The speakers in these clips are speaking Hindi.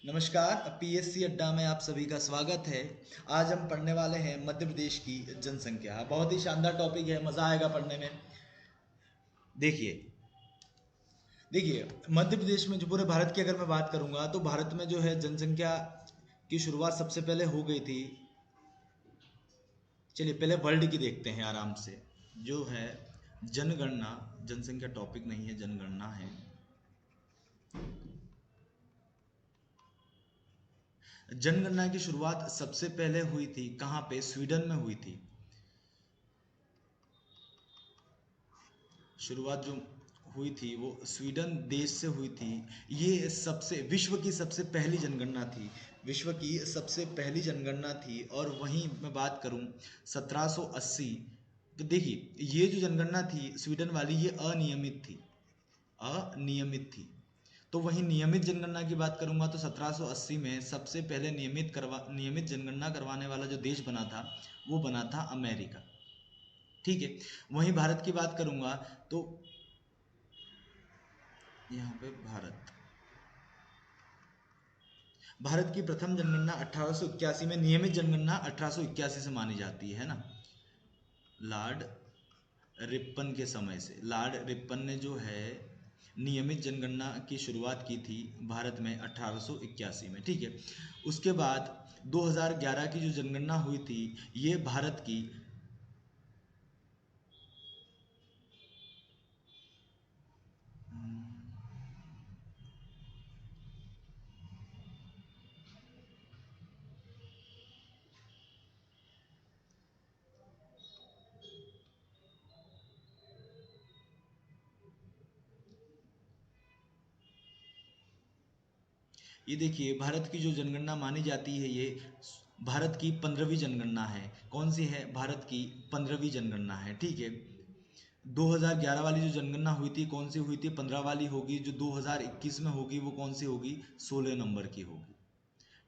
नमस्कार, पीएससी अड्डा में आप सभी का स्वागत है। आज हम पढ़ने वाले हैं मध्य प्रदेश की जनसंख्या। बहुत ही शानदार टॉपिक है, मज़ा आएगा पढ़ने में। देखिए देखिए मध्य प्रदेश में जो पूरे भारत की अगर मैं बात करूंगा तो भारत में जो है जनसंख्या की शुरुआत सबसे पहले हो गई थी। चलिए पहले वर्ल्ड की देखते हैं आराम से। जो है जनगणना, जनसंख्या टॉपिक नहीं है, जनगणना है। जनगणना की शुरुआत सबसे पहले हुई थी कहाँ पे? स्वीडन में हुई थी। शुरुआत जो हुई थी वो स्वीडन देश से हुई थी। ये सबसे विश्व की सबसे पहली जनगणना थी। विश्व की सबसे पहली जनगणना थी। और वहीं मैं बात करूं 1780, तो देखिए ये जो जनगणना थी स्वीडन वाली, ये अनियमित थी। अनियमित थी। तो वहीं नियमित जनगणना की बात करूंगा तो 1780 में सबसे पहले नियमित जनगणना करवाने वाला जो देश बना था वो बना था अमेरिका। ठीक है। वहीं भारत की बात करूंगा तो यहाँ पे भारत की प्रथम जनगणना 1881 में, नियमित जनगणना 1881 से मानी जाती है ना। लॉर्ड रिपन के समय से, लॉर्ड रिपन ने जो है नियमित जनगणना की शुरुआत की थी भारत में 1881 में। ठीक है। उसके बाद 2011 की जो जनगणना हुई थी ये भारत की ये देखिए भारत की जो जनगणना मानी जाती है ये भारत की 15वीं जनगणना है। कौन सी है? भारत की 15वीं जनगणना है। ठीक है। 2011 वाली जो जनगणना हुई थी कौन सी हुई थी? 15 वाली होगी। जो 2021 में होगी वो कौन सी होगी? 16 नंबर की होगी।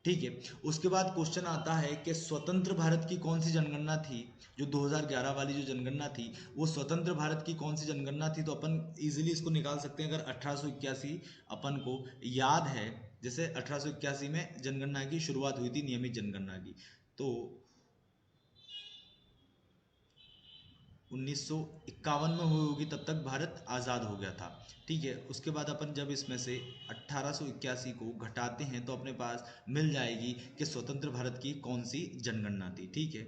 ठीक है। उसके बाद क्वेश्चन आता है कि स्वतंत्र भारत की कौन सी जनगणना थी? जो 2011 वाली जो जनगणना थी वो स्वतंत्र भारत की कौन सी जनगणना थी? तो अपन इजीली इसको निकाल सकते हैं। अगर 1881 अपन को याद है, जैसे 1881 में जनगणना की शुरुआत हुई थी, नियमित जनगणना की, तो 1951 में हुई होगी, तब तक भारत आज़ाद हो गया था। ठीक है। उसके बाद अपन जब इसमें से 1881 को घटाते हैं तो अपने पास मिल जाएगी कि स्वतंत्र भारत की कौन सी जनगणना थी। ठीक है।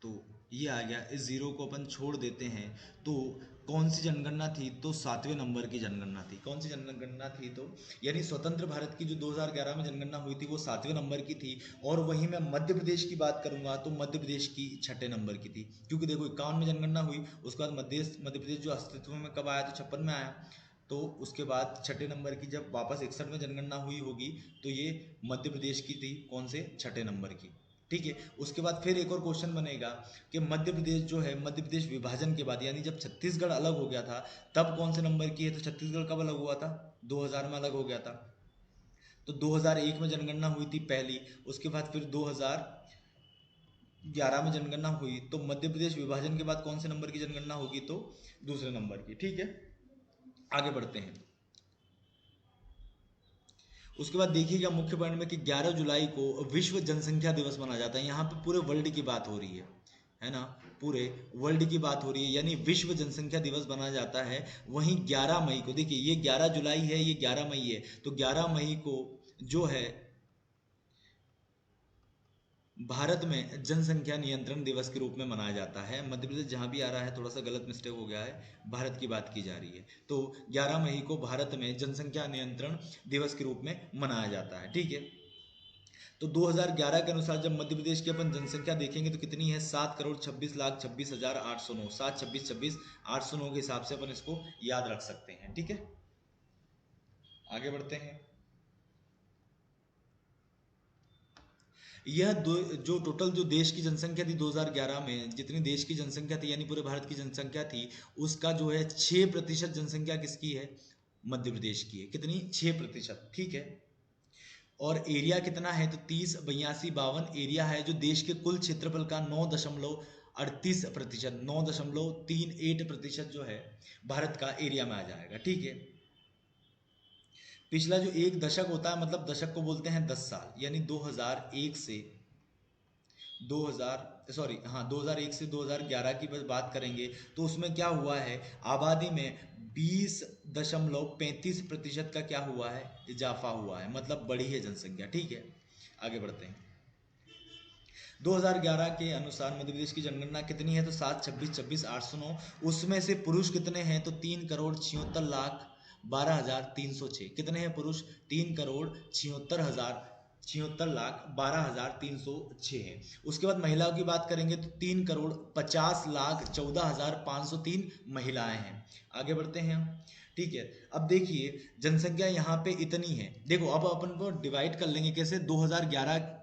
तो ये आ गया। इस जीरो को अपन छोड़ देते हैं। तो कौन सी जनगणना थी? तो 7वें नंबर की जनगणना थी। कौन सी जनगणना थी? तो यानी स्वतंत्र भारत की जो 2011 में जनगणना हुई थी वो 7वें नंबर की थी। और वहीं मैं मध्य प्रदेश की बात करूंगा तो मध्य प्रदेश की 6ठे नंबर की थी। क्योंकि देखो 51 में जनगणना हुई, उसके बाद मध्य प्रदेश जो अस्तित्व में कब आया? तो 56 में आया। तो उसके बाद 6ठे नंबर की जब वापस 61 में जनगणना हुई होगी तो ये मध्य प्रदेश की थी। कौन से? 6ठे नंबर की। ठीक है। उसके बाद फिर एक और क्वेश्चन बनेगा कि मध्य प्रदेश जो है, मध्य प्रदेश विभाजन के बाद यानी जब छत्तीसगढ़ अलग हो गया था तब कौन से नंबर की है? तो छत्तीसगढ़ कब अलग हुआ था? 2000 में अलग हो गया था। तो 2001 में जनगणना हुई थी पहली। उसके बाद फिर 2011 में जनगणना हुई। तो मध्य प्रदेश विभाजन के बाद कौन से नंबर की जनगणना होगी? तो दूसरे नंबर की। ठीक है। आगे बढ़ते हैं। उसके बाद देखिएगा मुख्य पॉइंट में कि 11 जुलाई को विश्व जनसंख्या दिवस मनाया जाता है। यहाँ पे पूरे वर्ल्ड की बात हो रही है ना। पूरे वर्ल्ड की बात हो रही है, यानी विश्व जनसंख्या दिवस मनाया जाता है। वहीं 11 मई को, देखिए ये 11 जुलाई है, ये 11 मई है, तो 11 मई को जो है भारत में जनसंख्या नियंत्रण दिवस के रूप में मनाया जाता है। मध्य प्रदेश जहाँ भी आ रहा है थोड़ा सा गलत मिस्टेक हो गया है, भारत की बात की जा रही है। तो 11 मई को भारत में जनसंख्या नियंत्रण दिवस के रूप में मनाया जाता है। ठीक है। तो 2011 के अनुसार जब मध्य प्रदेश की अपन जनसंख्या देखेंगे तो कितनी है? 7,26,26,809। 7,26,26,809 के हिसाब से अपन इसको याद रख सकते हैं। ठीक है। आगे बढ़ते हैं। यह जो टोटल जो देश की जनसंख्या थी 2011 में, जितनी देश की जनसंख्या थी यानी पूरे भारत की जनसंख्या थी, उसका जो है 6% जनसंख्या किसकी है? मध्य प्रदेश की है। कितनी? 6%। ठीक है। और एरिया कितना है? तो 30, 82, 52 एरिया है, जो देश के कुल क्षेत्रफल का 38%, 9.38% जो है भारत का एरिया में आ जाएगा। ठीक है, पिछला जो एक दशक होता है, मतलब दशक को बोलते हैं 10 साल, यानी 2001 से 2001 की बस बात करेंगे तो उसमें क्या हुआ है, आबादी में 20.35% का क्या हुआ है, इजाफा हुआ है, मतलब बढ़ी है जनसंख्या। ठीक है, आगे बढ़ते हैं। 2011 के अनुसार मध्य प्रदेश की जनगणना कितनी है, तो 7, 26, 26, 809। उसमें से पुरुष कितने हैं, तो 3,76,12,306। कितने हैं पुरुष, 3,76,12,306 है। उसके बाद महिलाओं की बात करेंगे तो 3,50,14,503 महिलाएं हैं। आगे बढ़ते हैं हम। ठीक है, अब देखिए जनसंख्या यहाँ पे इतनी है। देखो अब अपन को डिवाइड कर लेंगे कैसे, 2011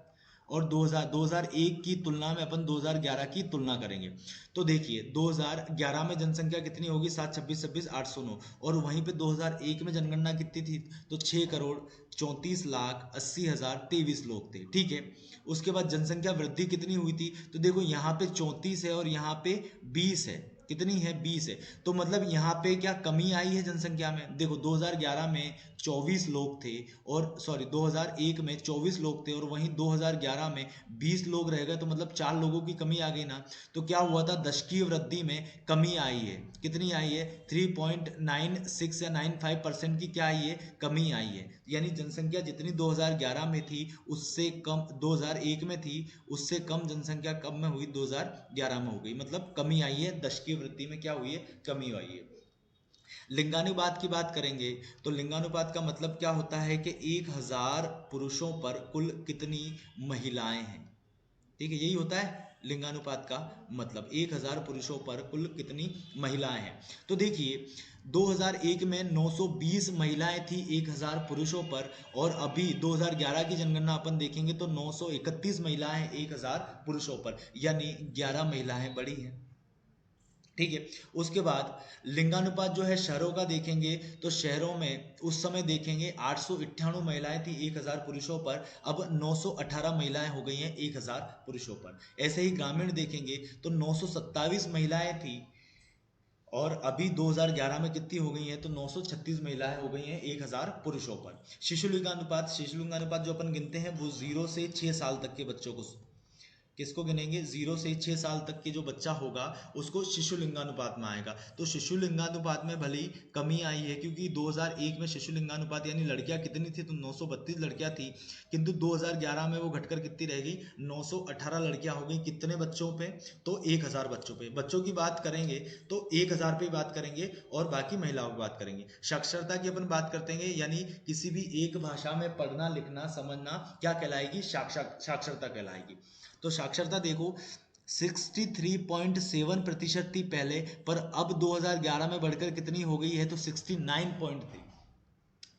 और 2001 की तुलना में अपन 2011 की तुलना करेंगे। तो देखिए 2011 में जनसंख्या कितनी होगी, 7, 26, 26, 809। और वहीं पे 2001 में जनगणना कितनी थी, तो 6,34,80,023 लोग थे। ठीक है, उसके बाद जनसंख्या वृद्धि कितनी हुई थी, तो देखो यहाँ पे 34 है और यहाँ पे 20 है। कितनी है, 20 है। तो मतलब यहाँ पे क्या कमी आई है जनसंख्या में, देखो 2011 में 24 लोग थे, और 2001 में 24 लोग थे और वहीं 2011 में 20 लोग रह गए, तो मतलब 4 लोगों की कमी आ गई ना। तो क्या हुआ था, दशकीय वृद्धि में कमी आई है। कितनी आई है, 3.96 या 95% की क्या आई है, कमी आई है। यानी जनसंख्या जितनी 2011 में थी उससे कम 2001 में थी, उससे कम जनसंख्या कब में हुई, 2011 में हो गई, मतलब कमी आई है, दशकीय वृद्धि में क्या हुई है, कमी आई है। लिंगानुपात की बात करेंगे तो लिंगानुपात का मतलब क्या होता है कि 1000 पुरुषों पर कुल कितनी महिलाएं हैं। ठीक है, यही होता है लिंगानुपात का मतलब, 1000 पुरुषों पर कुल कितनी महिलाएं हैं। तो देखिए 2001 में 920 महिलाएं थी 1000 पुरुषों पर, और अभी 2011 की जनगणना अपन देखेंगे तो 931 महिलाएं हैं 1000 पुरुषों पर, यानी 11 महिलाएं बढ़ी हैं। ठीक है, उसके बाद लिंगानुपात जो है शहरों का देखेंगे तो शहरों में उस समय देखेंगे 898 महिलाएं थी 1000 पुरुषों पर, अब 918 महिलाएं हो गई हैं 1000 पुरुषों पर। ऐसे ही ग्रामीण देखेंगे तो 927 महिलाएं थी, और अभी 2011 में कितनी हो गई हैं, तो 936 महिलाएं हो गई हैं 1000 पुरुषों पर। शिशु लिंगानुपात जो अपन गिनते हैं वो 0 से 6 साल तक के बच्चों को, किसको गिनेंगे, 0 से 6 साल तक के जो बच्चा होगा उसको शिशु लिंगानुपात में आएगा। तो शिशु लिंगानुपात में भली कमी आई है, क्योंकि 2001 में शिशु लिंगानुपात यानी लड़कियां कितनी थी, तो 932 लड़कियां थी, किंतु 2011 में वो घटकर कितनी रह गई, 918 लड़कियां हो गई। कितने बच्चों पे, तो 1000 बच्चों पे। बच्चों की बात करेंगे तो 1000 पे बात करेंगे, और बाकी महिलाओं की बात करेंगे। साक्षरता की अपन बात करते हैं, यानी किसी भी एक भाषा में पढ़ना लिखना समझना क्या कहलाएगी, साक्षरता कहलाएगी। तो साक्षरता देखो 63.7% थी पहले, पर अब 2011 में बढ़कर कितनी हो गई है, तो 69.3।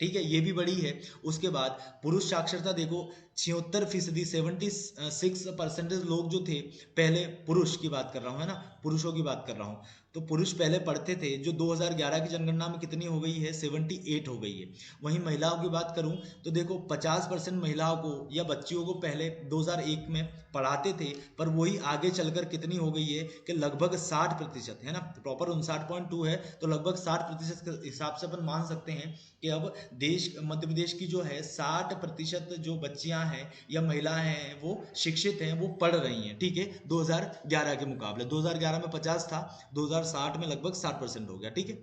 ठीक है, ये भी बड़ी है। उसके बाद पुरुष साक्षरता देखो 76%, 76% लोग जो थे पहले, पुरुष की बात कर रहा हूँ है ना, पुरुषों की बात कर रहा हूँ, तो पुरुष पहले पढ़ते थे, जो 2011 की जनगणना में कितनी हो गई है, 78 हो गई है। वहीं महिलाओं की बात करूं तो देखो 50% महिलाओं को या बच्चियों को पहले 2001 में पढ़ाते थे, पर वही आगे चलकर कितनी हो गई है कि लगभग 60% है ना, प्रॉपर 59.2 है, तो लगभग 60% के हिसाब से अपन मान सकते हैं कि अब देश मध्य प्रदेश की जो है 60% जो बच्चियां हैं या महिलाएं हैं वो शिक्षित हैं, वो पढ़ रही हैं। ठीक है, 2011 के मुकाबले 2011 में 50 था, 2060 में लगभग 60% हो गया। ठीक है,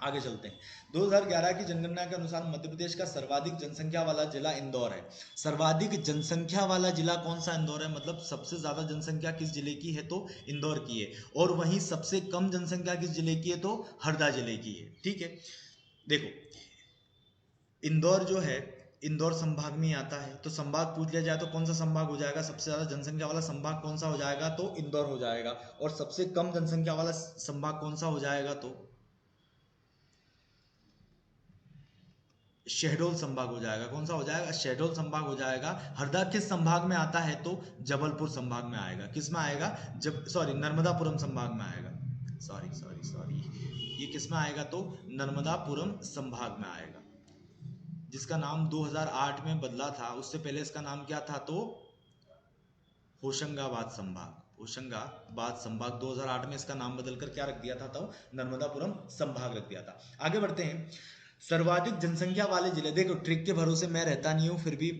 आगे चलते हैं। 2011 की जनगणना के अनुसार मध्य प्रदेश का सर्वाधिक जनसंख्या वाला जिला इंदौर है। सर्वाधिक जनसंख्या वाला जिला कौन सा, इंदौर है, मतलब सबसे ज्यादा जनसंख्या किस जिले की है, तो इंदौर की है। और वहीं सबसे कम जनसंख्या किस जिले की है, तो हरदा जिले की है। ठीक है, देखो इंदौर जो है इंदौर संभाग में आता है, तो संभाग पूछ लिया जाए तो कौन सा संभाग हो जाएगा, सबसे ज्यादा जनसंख्या वाला संभाग कौन सा हो जाएगा, तो इंदौर हो जाएगा। और सबसे कम जनसंख्या वाला संभाग कौन सा हो जाएगा, तो शहडोल संभाग हो जाएगा। कौन सा हो जाएगा, शहडोल संभाग हो जाएगा। हरदा किस संभाग में आता है, तो जबलपुर संभाग में आएगा। किस में आएगा, जब नर्मदापुरम संभाग में आएगा। सॉरी ये किस में आएगा, तो नर्मदापुरम संभाग में आएगा, जिसका नाम 2008 में बदला था। उससे पहले इसका नाम क्या था, तो होशंगाबाद संभाग। होशंगाबाद संभाग। 2008 में इसका नाम बदलकर क्या रख दिया था, तो नर्मदापुरम संभाग रख दिया था। आगे बढ़ते हैं, सर्वाधिक जनसंख्या वाले जिले। देखो ट्रिक के भरोसे मैं रहता नहीं हूँ, फिर भी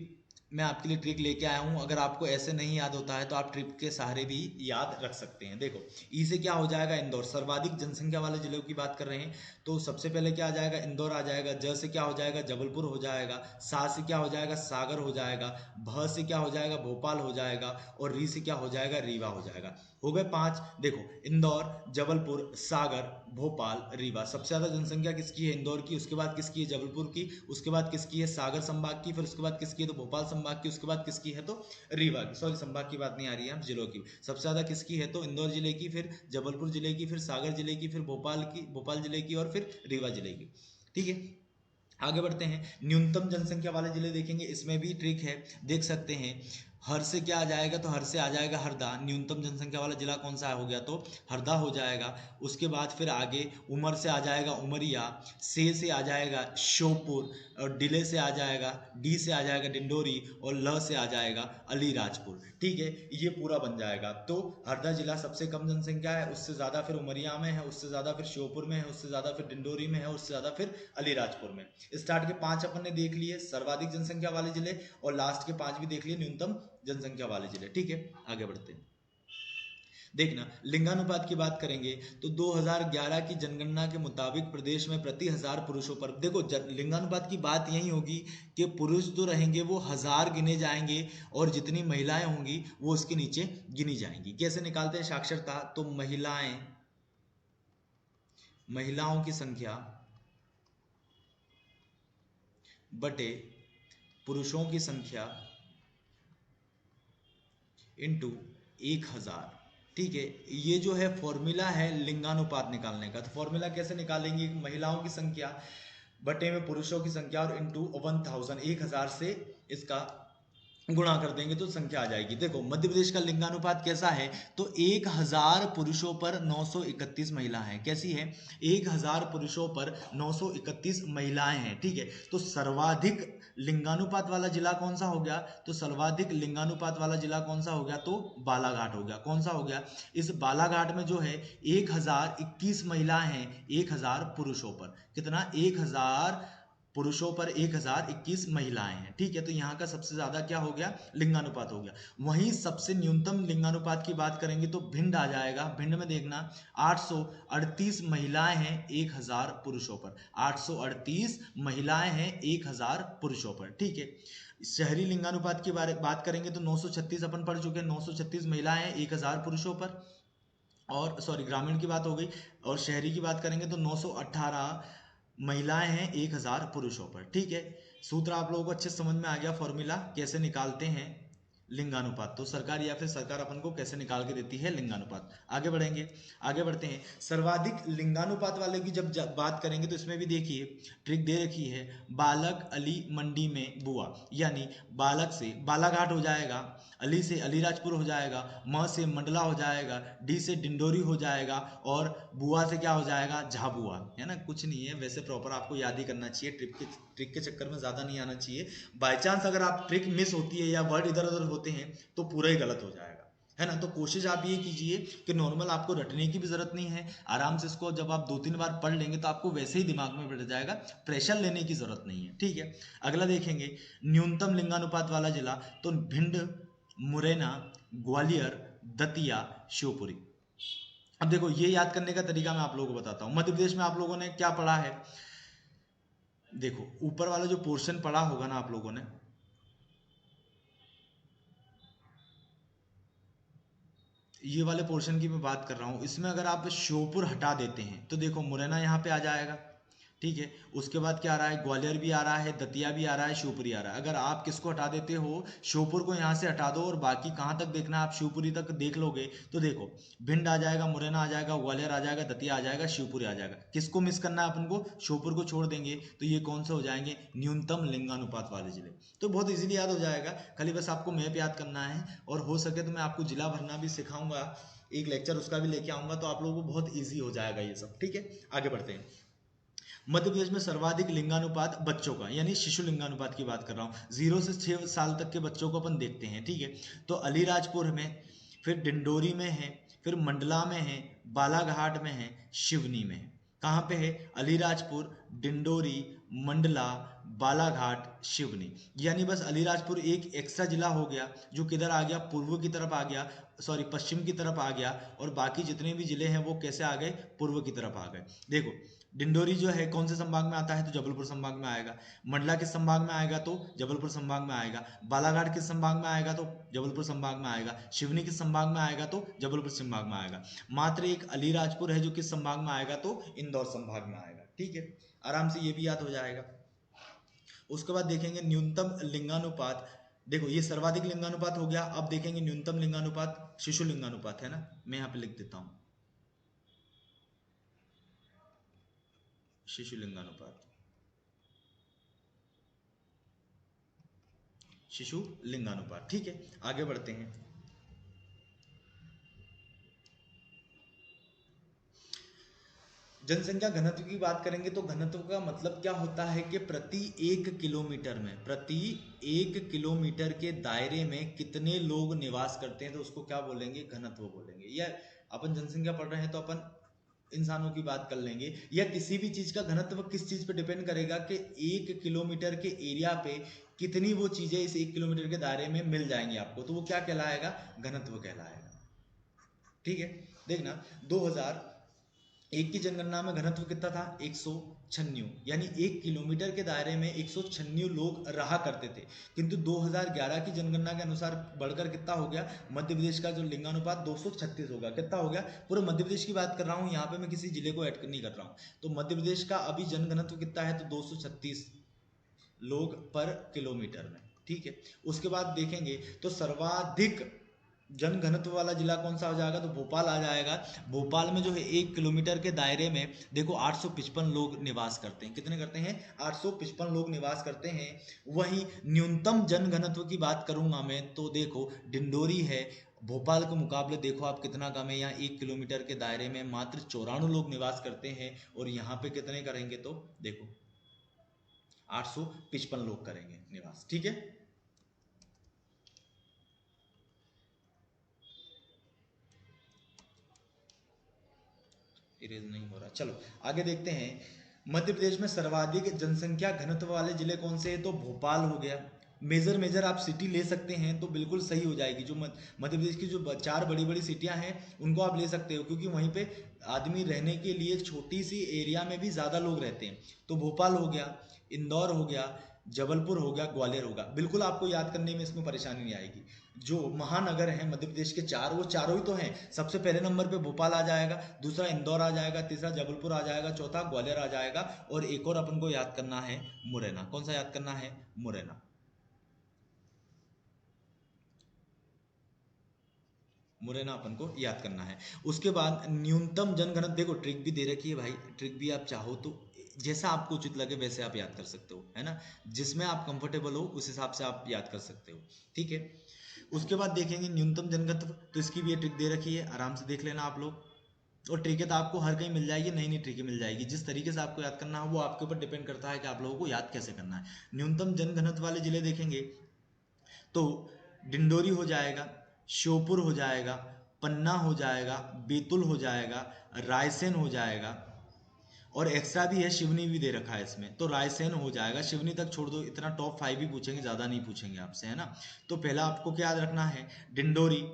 मैं आपके लिए ट्रिक लेके आया हूँ। अगर आपको ऐसे नहीं याद होता है तो आप ट्रिक के सहारे भी याद रख सकते हैं। देखो ई से क्या हो जाएगा, इंदौर। सर्वाधिक जनसंख्या वाले जिलों की बात कर रहे हैं तो सबसे पहले क्या आ जाएगा, इंदौर आ जाएगा। ज से क्या हो जाएगा, जबलपुर हो जाएगा। सा से क्या हो जाएगा, सागर हो जाएगा। भ से क्या हो जाएगा, भोपाल हो जाएगा। और री से क्या हो जाएगा, रीवा हो जाएगा। हो गए 5। देखो इंदौर, जबलपुर, सागर, भोपाल, रीवा। सबसे ज्यादा जनसंख्या किसकी है, इंदौर की। उसके बाद किसकी है, जबलपुर की। उसके बाद किसकी है, सागर संभाग की। फिर उसके बाद किसकी है, तो भोपाल संभाग की। उसके बाद किसकी है, तो रीवा की। सॉरी संभाग की बात नहीं आ रही है, जिलों की। सबसे ज्यादा किसकी है, तो इंदौर जिले की, फिर जबलपुर जिले की, फिर सागर जिले की, फिर भोपाल जिले की, और फिर रीवा जिले की। ठीक है, आगे बढ़ते हैं। न्यूनतम जनसंख्या वाले जिले देखेंगे, इसमें भी ट्रिक है, देख सकते हैं। हर से क्या आ जाएगा, तो हर से आ जाएगा हरदा। न्यूनतम जनसंख्या वाला जिला कौन सा हो गया, तो हरदा हो जाएगा। उसके बाद फिर आगे उमर से आ जाएगा उमरिया। से आ जाएगा श्योपुर। और डिले से आ जाएगा, डी से आ जाएगा डिंडोरी। और ल से आ जाएगा अलीराजपुर। ठीक है, ये पूरा बन जाएगा। तो हरदा जिला सबसे कम जनसंख्या है, उससे ज़्यादा फिर उमरिया में है, उससे ज़्यादा फिर श्योपुर में है, उससे ज़्यादा फिर डिंडोरी में है, उससे ज़्यादा फिर अलीराजपुर में। स्टार्ट के 5 अपन ने देख लिए सर्वाधिक जनसंख्या वाले जिले, और लास्ट के 5 भी देख लिए न्यूनतम जनसंख्या वाले जिले। ठीक है, आगे बढ़ते हैं। देखना, लिंगानुपात की बात करेंगे तो 2011 की जनगणना के मुताबिक प्रदेश में प्रति 1000 पुरुषों पर। देखो लिंगानुपात की बात यही होगी कि पुरुष जो रहेंगे वो 1000 गिने जाएंगे, और जितनी महिलाएं होंगी वो उसके नीचे गिनी जाएंगी। कैसे निकालते हैं साक्षरता, तो महिलाओं की संख्या बटे पुरुषों की संख्या इंटू 1000। ठीक है, ये जो है फॉर्मूला है लिंगानुपात निकालने का। तो फॉर्मूला कैसे निकालेंगे, महिलाओं की संख्या बटे में पुरुषों की संख्या और इंटू 1000 से इसका गुणा कर देंगे तो संख्या आ जाएगी। देखो मध्य प्रदेश का लिंगानुपात कैसा है, तो 1000 पुरुषों पर 931 महिला हैं। कैसी है, 1000 पुरुषों पर 931 महिलाएं हैं। ठीक है, तो सर्वाधिक लिंगानुपात वाला जिला कौन सा हो गया, तो सर्वाधिक लिंगानुपात वाला जिला कौन सा हो गया, तो बालाघाट हो गया। कौन सा हो गया, इस बालाघाट में जो है 1021 महिलाएं हैं 1000 पुरुषों पर। कितना, 1000 पुरुषों पर 1021 महिलाएं हैं। ठीक है, तो यहाँ का सबसे ज्यादा क्या हो गया, लिंगानुपात हो गया। वहीं सबसे न्यूनतम लिंगानुपात की बात करेंगे तो भिंड आ जाएगा। भिंड में देखना 838 महिलाएं हैं 1000 पुरुषों पर। 838 महिलाएं हैं 1000 पुरुषों पर। ठीक है, शहरी लिंगानुपात की बात करेंगे तो 936 अपन पढ़ चुके हैं। 936 महिलाएं हैं 1000 पुरुषों पर। और सॉरी, ग्रामीण की बात हो गई। और शहरी की बात करेंगे तो 918 महिलाएं हैं 1000 पुरुषों पर। ठीक है, सूत्र आप लोगों को अच्छे समझ में आ गया, फॉर्मूला कैसे निकालते हैं लिंगानुपात। तो सरकार या फिर सरकार अपन को कैसे निकाल के देती है लिंगानुपात। आगे बढ़ेंगे, आगे बढ़ते हैं। सर्वाधिक लिंगानुपात वाले की जब बात करेंगे तो इसमें भी देखिए ट्रिक दे रखी है। बालक अली मंडी में बुआ, यानी बालक से बालाघाट हो जाएगा, अली से अलीराजपुर हो जाएगा, म से मंडला हो जाएगा, डी से डिंडोरी हो जाएगा, और बुआ से क्या हो जाएगा, झाबुआ। है ना, कुछ नहीं है वैसे, प्रॉपर आपको याद ही करना चाहिए। ट्रिक के चक्कर में ज़्यादा नहीं आना चाहिए। बाय चांस अगर आप ट्रिक मिस होती है या वर्ड इधर उधर होते हैं तो पूरा ही गलत हो जाएगा। है ना, तो कोशिश आप ये कीजिए कि नॉर्मल, आपको रटने की भी जरूरत नहीं है। आराम से इसको जब आप 2-3 बार पढ़ लेंगे तो आपको वैसे ही दिमाग में बैठ जाएगा, प्रेशर लेने की जरूरत नहीं है। ठीक है, अगला देखेंगे न्यूनतम लिंगानुपात वाला जिला, तो भिंड, मुरैना, ग्वालियर, दतिया, शिवपुरी। अब देखो ये याद करने का तरीका मैं आप लोगों को बताता हूँ। मध्य प्रदेश में आप लोगों ने क्या पढ़ा है, देखो ऊपर वाला जो पोर्शन पढ़ा होगा ना आप लोगों ने, ये वाले पोर्शन की मैं बात कर रहा हूँ। इसमें अगर आप श्योपुर हटा देते हैं तो देखो मुरैना यहाँ पे आ जाएगा। ठीक है, उसके बाद क्या आ रहा है, ग्वालियर भी आ रहा है, दतिया भी आ रहा है, शिवपुरी आ रहा है। अगर आप किसको हटा देते हो, श्योपुर को यहाँ से हटा दो, और बाकी कहाँ तक देखना है, आप शिवपुरी तक देख लोगे तो देखो भिंड आ जाएगा, मुरैना आ जाएगा, ग्वालियर आ जाएगा, दतिया आ जाएगा, शिवपुरी आ जाएगा। किसको मिस करना है अपन को, श्योपुर को छोड़ देंगे तो ये कौन से हो जाएंगे, न्यूनतम लिंगानुपात वाले जिले। तो बहुत इजीली याद हो जाएगा, खाली बस आपको मैप याद करना है। और हो सके तो मैं आपको जिला भरना भी सिखाऊंगा, एक लेक्चर उसका भी लेके आऊंगा, तो आप लोगों को बहुत ईजी हो जाएगा ये सब। ठीक है, आगे बढ़ते हैं। मध्य प्रदेश में सर्वाधिक लिंगानुपात बच्चों का, यानी शिशु लिंगानुपात की बात कर रहा हूँ। 0 से 6 साल तक के बच्चों को अपन देखते हैं। ठीक है, तो अलीराजपुर में फिर डिंडोरी में है, फिर मंडला में है, बालाघाट में है, सिवनी में है। कहाँ पे है? अलीराजपुर, डिंडोरी, मंडला, बालाघाट, सिवनी। यानी बस अलीराजपुर एक एक्स्ट्रा जिला हो गया जो किधर आ गया, पूर्व की तरफ आ गया, सॉरी पश्चिम की तरफ आ गया, और बाकी जितने भी जिले हैं वो कैसे आ गए, पूर्व की तरफ आ गए। देखो डिंडोरी जो है कौन से संभाग में आता है, तो जबलपुर संभाग में आएगा। मंडला किस संभाग में आएगा, तो जबलपुर संभाग में आएगा। बालाघाट किस संभाग में आएगा, तो जबलपुर संभाग में आएगा। सिवनी किस संभाग में आएगा, तो जबलपुर संभाग में आएगा। मात्र एक अलीराजपुर है जो किस संभाग में आएगा, तो इंदौर संभाग में आएगा। ठीक है, आराम से ये भी याद हो जाएगा। उसके बाद देखेंगे न्यूनतम लिंगानुपात। देखो ये सर्वाधिक लिंगानुपात हो गया, अब देखेंगे न्यूनतम लिंगानुपात, शिशु लिंगानुपात है ना, मैं यहाँ पे लिख देता हूँ शिशु लिंगानुपात, शिशु लिंगानुपात। ठीक है, आगे बढ़ते हैं। जनसंख्या घनत्व की बात करेंगे तो घनत्व का मतलब क्या होता है कि प्रति 1 किलोमीटर में, प्रति 1 किलोमीटर के दायरे में कितने लोग निवास करते हैं, तो उसको क्या बोलेंगे, घनत्व बोलेंगे। या अपन जनसंख्या पढ़ रहे हैं तो अपन इंसानों की बात कर लेंगे। या किसी भी चीज का घनत्व किस चीज पे डिपेंड करेगा कि 1 किलोमीटर के एरिया पे कितनी वो चीजें इस 1 किलोमीटर के दायरे में मिल जाएंगी आपको, तो वो क्या कहलाएगा, घनत्व कहलाएगा। ठीक है, देखना 2001 की जनगणना में घनत्व कितना था, 196, यानी 1 किलोमीटर के दायरे में 196 लोग रहा करते थे। किंतु 2011 की जनगणना के अनुसार बढ़कर कितना हो गया, मध्य प्रदेश का जो लिंगानुपात 236 होगा। कितना हो गया, पूरे मध्य प्रदेश की बात कर रहा हूँ, यहाँ पे मैं किसी जिले को ऐड नहीं कर रहा हूँ। तो मध्य प्रदेश का अभी जनघनत्व कितना है, तो 236 लोग पर किलोमीटर में। ठीक है, उसके बाद देखेंगे तो सर्वाधिक जन घनत्व वाला जिला कौन सा हो जाएगा, तो भोपाल आ जाएगा। भोपाल में जो है 1 किलोमीटर के दायरे में देखो 855 लोग निवास करते हैं। कितने करते हैं, 855 लोग निवास करते हैं। वहीं न्यूनतम जन घनत्व की बात करूंगा मैं, तो देखो डिंडोरी है, भोपाल के मुकाबले देखो आप कितना कम है, यहाँ 1 किलोमीटर के दायरे में मात्र 94 लोग निवास करते हैं। और यहाँ पे कितने करेंगे, तो देखो 855 लोग करेंगे निवास। ठीक है, इरेज नहीं हो रहा, चलो आगे देखते हैं। मध्य प्रदेश में सर्वाधिक जनसंख्या घनत्व वाले जिले कौन से हैं, तो भोपाल हो गया। मेजर मेजर आप सिटी ले सकते हैं तो बिल्कुल सही हो जाएगी। जो मध्य प्रदेश की जो 4 बड़ी बड़ी सिटियां हैं उनको आप ले सकते हो, क्योंकि वहीं पे आदमी रहने के लिए छोटी सी एरिया में भी ज़्यादा लोग रहते हैं। तो भोपाल हो गया, इंदौर हो गया, जबलपुर हो गया, ग्वालियर होगा। बिल्कुल आपको याद करने में इसमें परेशानी नहीं आएगी। जो महानगर हैं मध्य प्रदेश के 4, वो चारों ही तो हैं। सबसे पहले नंबर पे भोपाल आ जाएगा, दूसरा इंदौर आ जाएगा, तीसरा जबलपुर आ जाएगा, चौथा ग्वालियर आ जाएगा, और एक और अपन को याद करना है मुरैना। कौन सा याद करना है, मुरैना। मुरैना अपन को याद करना है। उसके बाद न्यूनतम जनगणना, देखो ट्रिक भी दे रखी है भाई, ट्रिक भी आप चाहो तो जैसा आपको उचित लगे वैसे आप याद कर सकते हो, है ना। जिसमें आप कंफर्टेबल हो उस हिसाब से आप याद कर सकते हो। ठीक है, उसके बाद देखेंगे न्यूनतम जनघनत्व, तो इसकी भी ये ट्रिक दे रखी है, आराम से देख लेना आप लोग। और ट्रिकें तो आपको हर कहीं मिल जाएगी, नई नई ट्रिकें मिल जाएगी। जिस तरीके से आपको याद करना है वो आपके ऊपर डिपेंड करता है कि आप लोगों को याद कैसे करना है। न्यूनतम जनघनत्व वाले जिले देखेंगे तो डिंडोरी हो जाएगा, श्योपुर हो जाएगा, पन्ना हो जाएगा, बैतूल हो जाएगा, रायसेन हो जाएगा, और एक्स्ट्रा भी है, शिवनी भी दे रखा है इसमें, तो रायसेन हो जाएगा। शिवनी तक छोड़ दो, इतना टॉप 5 ही पूछेंगे, ज़्यादा नहीं पूछेंगे आपसे, है ना। तो पहला आपको क्या याद रखना है, डिंडोरी,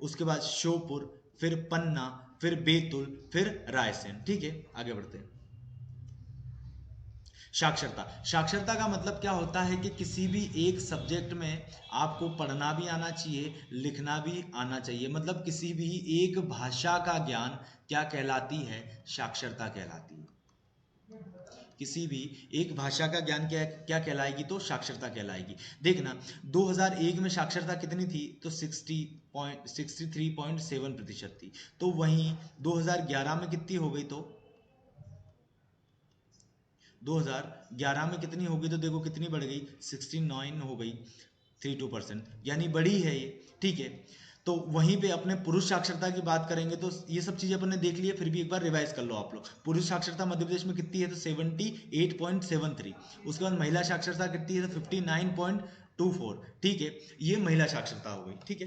उसके बाद श्योपुर, फिर पन्ना, फिर बैतूल, फिर रायसेन। ठीक है, आगे बढ़ते हैं। साक्षरता, साक्षरता का मतलब क्या होता है कि किसी भी एक सब्जेक्ट में आपको पढ़ना भी आना चाहिए, लिखना भी आना चाहिए। मतलब किसी भी एक भाषा का ज्ञान क्या कहलाती है, साक्षरता कहलाती है। किसी भी एक भाषा का ज्ञान क्या क्या कहलाएगी, तो साक्षरता कहलाएगी। देखना 2001 में साक्षरता कितनी थी, तो 63.7% थी। तो वहीं 2011 में कितनी हो गई, तो 2011 में कितनी हो गई, तो देखो कितनी बढ़ गई, 69 हो गई, 32%, यानी बड़ी है ये। ठीक है, तो वहीं पे अपने पुरुष साक्षरता की बात करेंगे तो ये सब चीजें अपन ने देख ली है, फिर भी एक बार रिवाइज कर लो आप लोग। पुरुष साक्षरता मध्य प्रदेश में कितनी है, तो 78.73। उसके बाद महिला साक्षरता कितनी है, तो 59.24। ठीक है, ये महिला साक्षरता हो गई। ठीक है,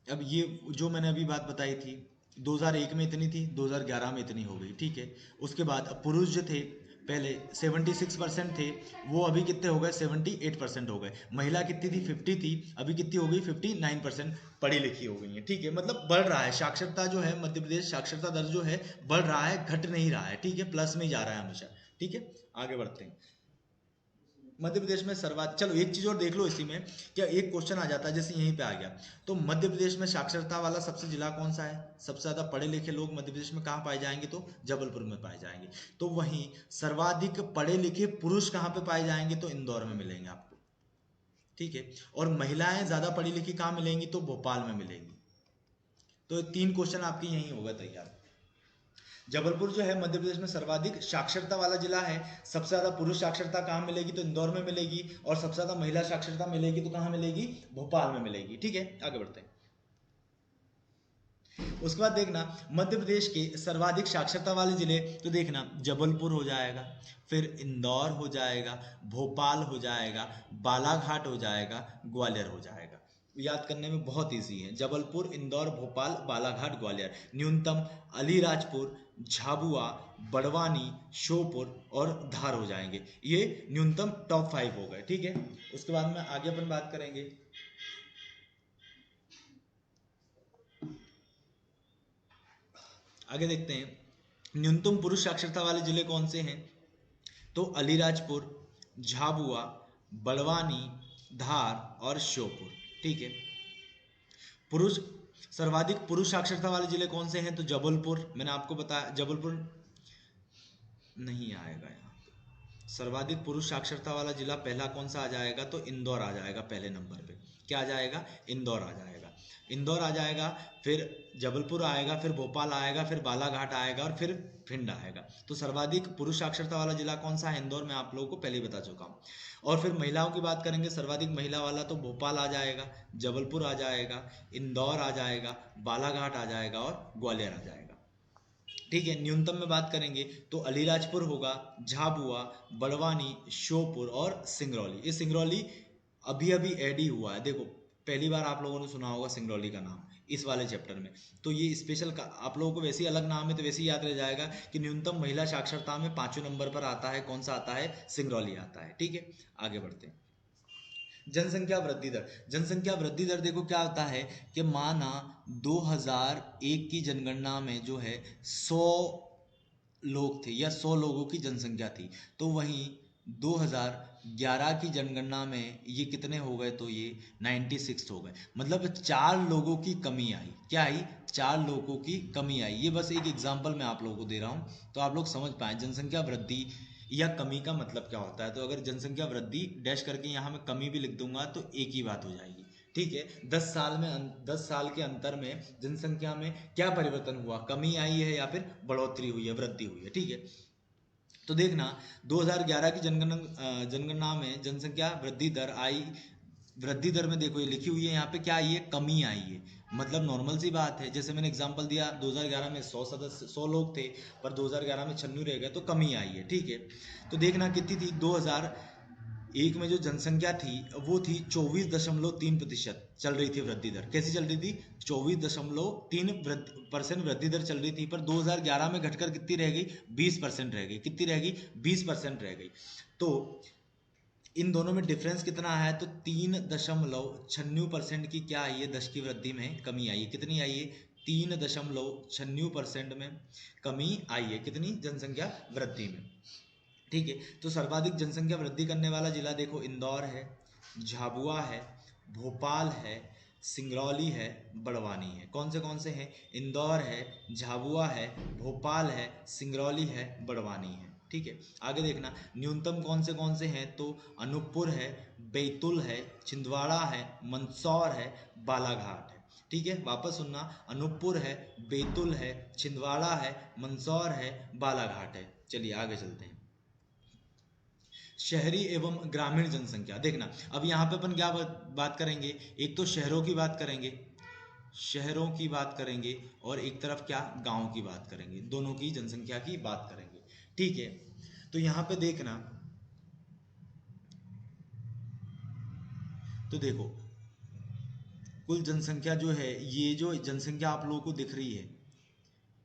अब ये जो मैंने अभी बात बताई थी, 2001 में इतनी थी, 2011 में इतनी हो गई, ठीक है। उसके बाद पुरुष जो थे पहले 76% थे, वो अभी कितने हो गए, 78% हो गए। महिला कितनी थी, 50 थी, अभी कितनी हो गई, 59% पढ़ी लिखी हो गई है, ठीक है। मतलब बढ़ रहा है साक्षरता जो है, मध्य प्रदेश साक्षरता दर जो है बढ़ रहा है, घट नहीं रहा है, ठीक है, प्लस में ही जा रहा है हमेशा, ठीक है। आगे बढ़ते हैं। मध्य प्रदेश में सर्वाधिक, चलो एक चीज और देख लो इसी में, क्या एक क्वेश्चन आ जाता है जैसे यहीं पे आ गया, तो मध्य प्रदेश में साक्षरता वाला सबसे जिला कौन सा है, सबसे ज्यादा पढ़े लिखे लोग मध्य प्रदेश में कहाँ पाए जाएंगे, तो जबलपुर में पाए जाएंगे। तो वहीं सर्वाधिक पढ़े लिखे पुरुष कहाँ पे पाए जाएंगे, तो इंदौर में मिलेंगे आपको, ठीक है। और महिलाएं ज्यादा पढ़ी लिखी कहाँ मिलेंगी, तो भोपाल में मिलेंगी। तो 3 क्वेश्चन आपके यहीं होगा तैयार। जबलपुर जो है मध्य प्रदेश में सर्वाधिक साक्षरता वाला जिला है। सबसे ज्यादा पुरुष साक्षरता कहाँ मिलेगी, तो इंदौर में मिलेगी। और सबसे ज्यादा महिला साक्षरता मिलेगी तो कहाँ मिलेगी, भोपाल में मिलेगी, ठीक है। आगे बढ़ते हैं। उसके बाद देखना मध्य प्रदेश के सर्वाधिक साक्षरता वाले जिले, तो देखना जबलपुर हो जाएगा, फिर इंदौर हो जाएगा, भोपाल हो जाएगा, बालाघाट हो जाएगा, ग्वालियर हो जाएगा। याद करने में बहुत इजी है, जबलपुर, इंदौर, भोपाल, बालाघाट, ग्वालियर। न्यूनतम अलीराजपुर, झाबुआ, बड़वानी, श्योपुर और धार हो जाएंगे। ये न्यूनतम टॉप 5 हो गए, ठीक है। उसके बाद में आगे अपन बात करेंगे। आगे देखते हैं न्यूनतम पुरुष साक्षरता वाले जिले कौन से हैं, तो अलीराजपुर, झाबुआ, बड़वानी, धार और श्योपुर, ठीक है। पुरुष सर्वाधिक पुरुष साक्षरता वाले जिले कौन से हैं, तो जबलपुर, मैंने आपको बताया जबलपुर नहीं आएगा यहाँ पे। सर्वाधिक पुरुष साक्षरता वाला जिला पहला कौन सा आ जाएगा, तो इंदौर आ जाएगा पहले नंबर पे। क्या आ जाएगा, इंदौर आ जाएगा, इंदौर आ जाएगा। फिर जबलपुर आएगा, फिर भोपाल आएगा, फिर बालाघाट आएगा और फिर भिंड आएगा। तो सर्वाधिक पुरुष साक्षरता वाला जिला कौन सा है, इंदौर, मैं आप लोगों को पहले ही बता चुका हूँ। और फिर महिलाओं की बात करेंगे, सर्वाधिक महिला वाला तो भोपाल आ जाएगा, जबलपुर आ जाएगा, इंदौर आ जाएगा, बालाघाट आ जाएगा और ग्वालियर आ जाएगा, ठीक है। न्यूनतम में बात करेंगे तो अलीराजपुर होगा, झाबुआ, बड़वानी, श्योपुर और सिंगरौली। ये सिंगरौली अभी अभी ऐड ही हुआ है, देखो पहली बार आप लोगों ने सुना होगा सिंगरौली का नाम इस वाले चैप्टर में। तो ये स्पेशल का आप लोगों को वैसे ही अलग नाम है तो वैसे ही याद रह जाएगा कि न्यूनतम महिला साक्षरता में 5वें नंबर पर आता है, कौन सा आता है, सिंगरौली आता है, ठीक है। आगे बढ़ते हैं। जनसंख्या वृद्धि दर, जनसंख्या वृद्धि दर देखो क्या होता है कि माना 2001 की जनगणना में जो है 100 लोग थे या 100 लोगों की जनसंख्या थी, तो वहीं 2011 की जनगणना में ये कितने हो गए, तो ये 96 हो गए। मतलब 4 लोगों की कमी आई, क्या आई, 4 लोगों की कमी आई। ये बस एक एग्जांपल मैं आप लोगों को दे रहा हूँ तो आप लोग समझ पाए जनसंख्या वृद्धि या कमी का मतलब क्या होता है। तो अगर जनसंख्या वृद्धि डैश करके यहाँ मैं कमी भी लिख दूंगा तो एक ही बात हो जाएगी, ठीक है। 10 साल के अंतर में जनसंख्या में क्या परिवर्तन हुआ, कमी आई है या फिर बढ़ोतरी हुई है, वृद्धि हुई है, ठीक है। तो देखना 2011 की जनगणना में जनसंख्या वृद्धि दर आई, वृद्धि दर में देखो ये लिखी हुई है यहाँ पे क्या आई है, कमी आई है। मतलब नॉर्मल सी बात है, जैसे मैंने एग्जांपल दिया 2011 में 100 सदस्य 100 लोग थे पर 2011 में 96 रह गए, तो कमी आई है, ठीक है। तो देखना कितनी थी, 2001 में जो जनसंख्या थी वो थी 24.3% चल रही थी वृद्धि दर। कैसी चल रही थी, 24.3% वृद्धि दर चल रही थी, पर 2011 में घटकर कितनी रह गई, 20% रह गई। कितनी रह गई, 20% रह गई। तो इन दोनों में डिफरेंस कितना है, तो 3.96% की क्या आई है, 10 की वृद्धि में कमी आई है। कितनी आई है, 3.96% में कमी आई है, कितनी, जनसंख्या वृद्धि में, ठीक है। तो सर्वाधिक जनसंख्या वृद्धि करने वाला जिला देखो इंदौर है, झाबुआ है, भोपाल है, सिंगरौली है, बड़वानी है। कौन से हैं, इंदौर है, झाबुआ है, भोपाल है, सिंगरौली है, बड़वानी है, ठीक है। आगे देखना न्यूनतम कौन से हैं, तो अनूपपुर है, बैतूल है, छिंदवाड़ा है, मंदसौर है, बालाघाट है, ठीक है। वापस सुनना, अनूपपुर है, बैतूल है, छिंदवाड़ा है, मंदसौर है, बालाघाट है। चलिए आगे चलते हैं। शहरी एवं ग्रामीण जनसंख्या देखना, अब यहाँ पे अपन क्या बात करेंगे, एक तो शहरों की बात करेंगे, शहरों की बात करेंगे और एक तरफ क्या, गांव की बात करेंगे, दोनों की जनसंख्या की बात करेंगे, ठीक है। तो यहाँ पे देखना, तो देखो कुल जनसंख्या जो है, ये जो जनसंख्या आप लोगों को दिख रही है,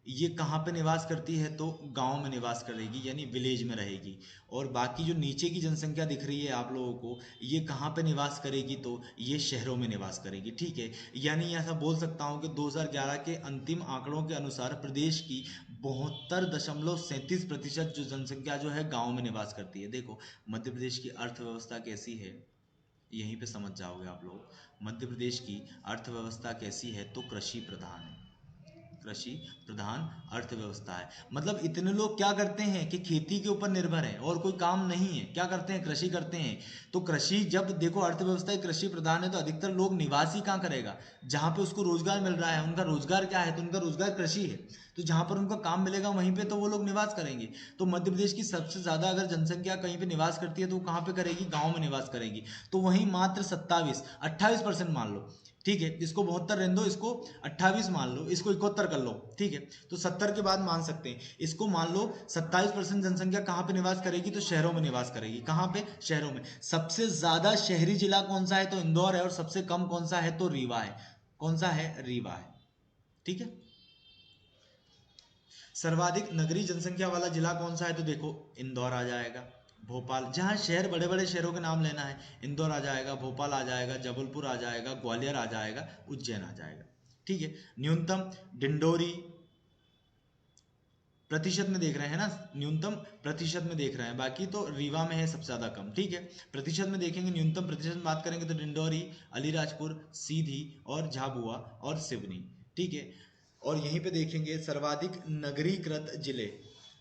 ये कहाँ पे निवास करती है, तो गांव में निवास करेगी, यानी विलेज में रहेगी। और बाकी जो नीचे की जनसंख्या दिख रही है आप लोगों को, ये कहाँ पे निवास करेगी, तो ये शहरों में निवास करेगी। ठीक है, यानी ऐसा बोल सकता हूँ कि 2011 के अंतिम आंकड़ों के अनुसार प्रदेश की 72.37% जो जनसंख्या जो है गाँव में निवास करती है। देखो मध्य प्रदेश की अर्थव्यवस्था कैसी है, यहीं पे समझ जाओगे आप लोग। मध्य प्रदेश की अर्थव्यवस्था कैसी है, तो कृषि प्रधान है, कृषि प्रधान अर्थव्यवस्था है। मतलब इतने लोग क्या करते हैं कि खेती के ऊपर निर्भर है और कोई काम नहीं है, क्या करते हैं, कृषि करते हैं। तो कृषि, जब देखो अर्थव्यवस्था एक कृषि प्रधान है, तो अधिकतर लोग निवास ही कहाँ करेगा, जहाँ पे उसको रोजगार मिल रहा है। उनका रोजगार क्या है, तो उनका रोजगार कृषि है। तो जहाँ पर उनका काम मिलेगा वहीं पे तो वो लोग निवास करेंगे। तो मध्य प्रदेश की सबसे ज्यादा अगर जनसंख्या कहीं पे निवास करती है तो वो कहाँ पे करेगी, गाँव में निवास करेगी। तो वहीं मात्र 28% मान लो। ठीक है, इसको 72 रहने दो, इसको 28 मान लो, इसको 71 कर लो। ठीक है, तो 70 के बाद मान सकते हैं इसको, मान लो 27% जनसंख्या कहाँ पे निवास करेगी, तो शहरों में निवास करेगी। कहाँ पे, शहरों में। सबसे ज्यादा शहरी जिला कौन सा है, तो इंदौर है। और सबसे कम कौन सा है, तो रीवा है। कौन सा है, रीवा है। ठीक है, सर्वाधिक नगरीय जनसंख्या वाला जिला कौन सा है, तो देखो इंदौर आ जाएगा, भोपाल, जहाँ शहर, बड़े बड़े शहरों के नाम लेना है, इंदौर आ जाएगा, भोपाल आ जाएगा, जबलपुर आ जाएगा, ग्वालियर आ जाएगा, उज्जैन आ जाएगा। ठीक है, न्यूनतम डिंडोरी, प्रतिशत में देख रहे हैं ना, न्यूनतम प्रतिशत में देख रहे हैं, बाकी तो रीवा में है सबसे ज्यादा कम। ठीक है, प्रतिशत में देखेंगे, न्यूनतम प्रतिशत में बात करेंगे तो डिंडोरी, अलीराजपुर, सीधी और झाबुआ और सिवनी। ठीक है, और यहीं पे देखेंगे सर्वाधिक नगरीकृत जिले,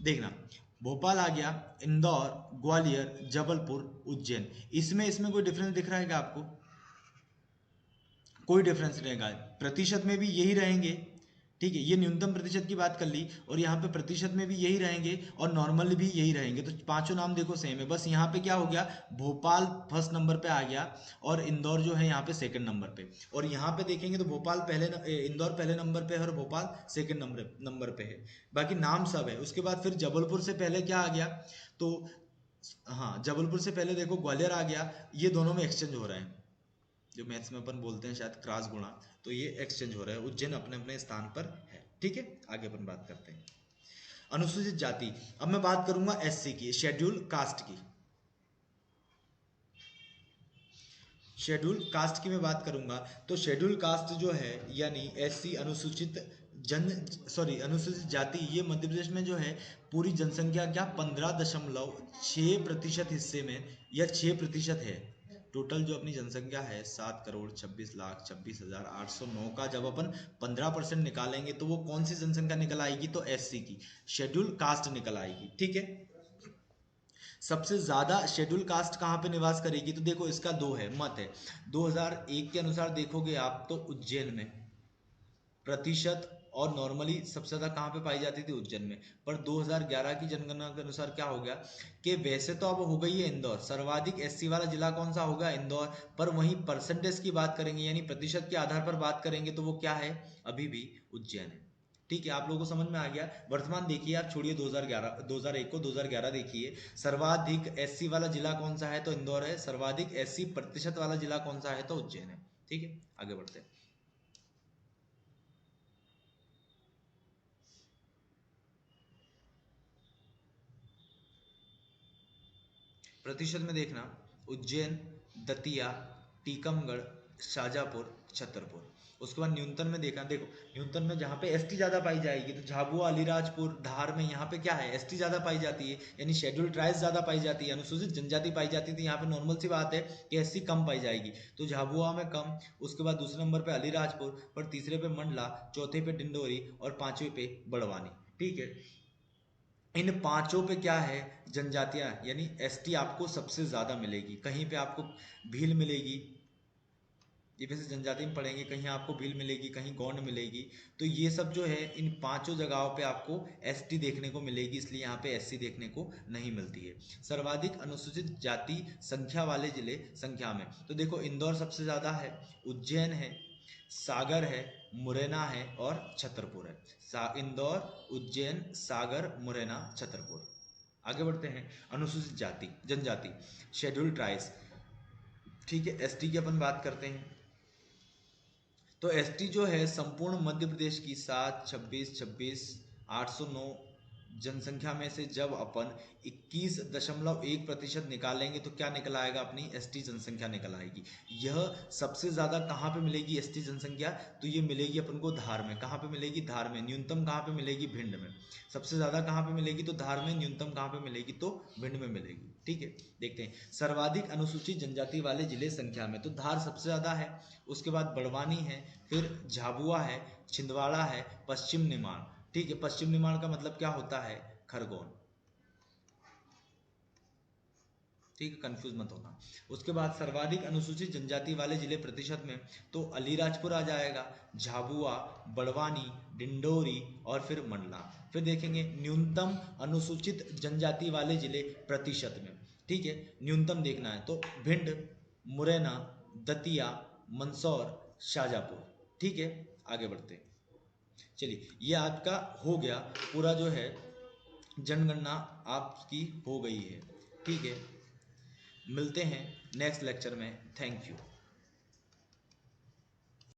देखना भोपाल आ गया, इंदौर, ग्वालियर, जबलपुर, उज्जैन। इसमें इसमें कोई डिफरेंस दिख रहा है क्या आपको, कोई डिफरेंस नहीं रहेगा, प्रतिशत में भी यही रहेंगे। ठीक है, ये न्यूनतम प्रतिशत की बात कर ली, और यहाँ पे प्रतिशत में भी यही रहेंगे और नॉर्मल भी यही रहेंगे। तो पांचों नाम देखो सेम है, बस यहाँ पे क्या हो गया, भोपाल फर्स्ट नंबर पे आ गया और इंदौर जो है यहाँ पे सेकंड नंबर पे। और यहाँ पे देखेंगे तो भोपाल इंदौर पहले नंबर पे है और भोपाल सेकंड नंबर पे है। बाकी नाम सब है। उसके बाद फिर जबलपुर से पहले क्या आ गया, तो हाँ जबलपुर से पहले देखो ग्वालियर आ गया। ये दोनों में एक्सचेंज हो रहे हैं, जो मैथ्स में अपन बोलते हैं शायद क्रॉस गुणा, तो ये एक्सचेंज हो रहा है। उज्जैन अपने अपने स्थान पर है। ठीक है, आगे अपन बात करते हैं अनुसूचित जाति। अब मैं बात करूंगा एससी की, शेड्यूल कास्ट की। शेड्यूल कास्ट की मैं बात करूंगा, तो शेड्यूल कास्ट जो है यानी एससी, अनुसूचित जन सॉरी अनुसूचित जाति, ये मध्य प्रदेश में जो है पूरी जनसंख्या क्या 15.6% हिस्से में, या 6% है। टोटल जो अपनी जनसंख्या है 7,26,26,809 का जब अपन 15% निकालेंगे तो वो कौन सी जनसंख्या निकल आएगी, तो एससी की, शेड्यूल कास्ट निकल आएगी। ठीक है, सबसे ज्यादा शेड्यूल कास्ट कहाँ पे निवास करेगी, तो देखो इसका दो है मत है। 2001 के अनुसार देखोगे आप तो उज्जैन में प्रतिशत, और नॉर्मली सबसे ज्यादा कहाँ पे पाई जाती थी, उज्जैन में। पर 2011 की जनगणना के अनुसार क्या हो गया कि वैसे तो अब हो गई है इंदौर, सर्वाधिक एससी वाला जिला कौन सा होगा, इंदौर। पर वहीं परसेंटेज की बात करेंगे यानी प्रतिशत के आधार पर बात करेंगे तो वो क्या है, अभी भी उज्जैन है। ठीक है, आप लोगों को समझ में आ गया। वर्तमान देखिए आप, छोड़िए 2011 2001 को, 2011 देखिए। सर्वाधिक एससी वाला जिला कौन सा है, तो इंदौर है। सर्वाधिक एससी प्रतिशत वाला जिला कौन सा है, तो उज्जैन है। ठीक है, आगे बढ़ते हैं। प्रतिशत में देखना, उज्जैन, दतिया, टीकमगढ़, शाजापुर, छतरपुर। उसके बाद न्यूनतम में देखा, देखो न्यूनतम में जहाँ पे एसटी ज्यादा पाई जाएगी तो झाबुआ, अलीराजपुर, धार में यहाँ पे क्या है, एसटी ज्यादा पाई जाती है, यानी शेड्यूल ट्राइब्स ज्यादा पाई जाती है, अनुसूचित जनजाति पाई जाती थी। यहाँ पे नॉर्मल सी बात है कि एससी कम पाई जाएगी, तो झाबुआ में कम। उसके बाद दूसरे नंबर पे अलीराजपुर, पर तीसरे पे मंडला, चौथे पे डिंडोरी और पांचवे पे बड़वानी। ठीक है, इन पांचों पे क्या है, जनजातियां, यानी एसटी आपको सबसे ज्यादा मिलेगी। कहीं पे आपको भील मिलेगी, ये वैसे जनजाति में पढ़ेंगे, कहीं आपको भील मिलेगी, कहीं गौंड मिलेगी। तो ये सब जो है इन पांचों जगहों पे आपको एसटी देखने को मिलेगी, इसलिए यहाँ पे एससी देखने को नहीं मिलती है। सर्वाधिक अनुसूचित जाति संख्या वाले जिले संख्या में, तो देखो इंदौर सबसे ज्यादा है, उज्जैन है, सागर है, मुरैना है और छतरपुर है। इंदौर, उज्जैन, सागर, मुरैना, छतरपुर। आगे बढ़ते हैं, अनुसूचित जाति जनजाति, शेड्यूल ट्राइब्स। ठीक है, एसटी की अपन बात करते हैं। तो एसटी जो है संपूर्ण मध्य प्रदेश की 7, 26, 26, 809 जनसंख्या में से जब अपन 21.1% निकालेंगे तो क्या निकल आएगा, अपनी एसटी जनसंख्या निकल आएगी। यह सबसे ज़्यादा कहाँ पे मिलेगी एसटी जनसंख्या, तो ये मिलेगी अपन को धार में। कहाँ पे मिलेगी, धार में। न्यूनतम कहाँ पे मिलेगी, भिंड में। सबसे ज़्यादा कहाँ पे मिलेगी, तो धार में। न्यूनतम कहाँ पे मिलेगी, तो भिंड में मिलेगी। ठीक है, देखते हैं सर्वाधिक अनुसूचित जनजाति वाले जिले संख्या में, तो धार सबसे ज़्यादा है, उसके बाद बड़वानी है, फिर झाबुआ है, छिंदवाड़ा है, पश्चिम निमाड़। ठीक है, पश्चिम निमाड़ का मतलब क्या होता है, खरगोन। ठीक है, कंफ्यूज मत होना। उसके बाद सर्वाधिक अनुसूचित जनजाति वाले जिले प्रतिशत में, तो अलीराजपुर आ जाएगा, झाबुआ, बड़वानी, डिंडोरी और फिर मंडला। फिर देखेंगे न्यूनतम अनुसूचित जनजाति वाले जिले प्रतिशत में। ठीक है, न्यूनतम देखना है तो भिंड, मुरैना, दतिया, मंदसौर, शाजापुर। ठीक है, आगे बढ़ते हैं। चलिए, ये आपका हो गया पूरा जो है जनगणना आपकी हो गई है। ठीक है, मिलते हैं नेक्स्ट लेक्चर में। Thank you.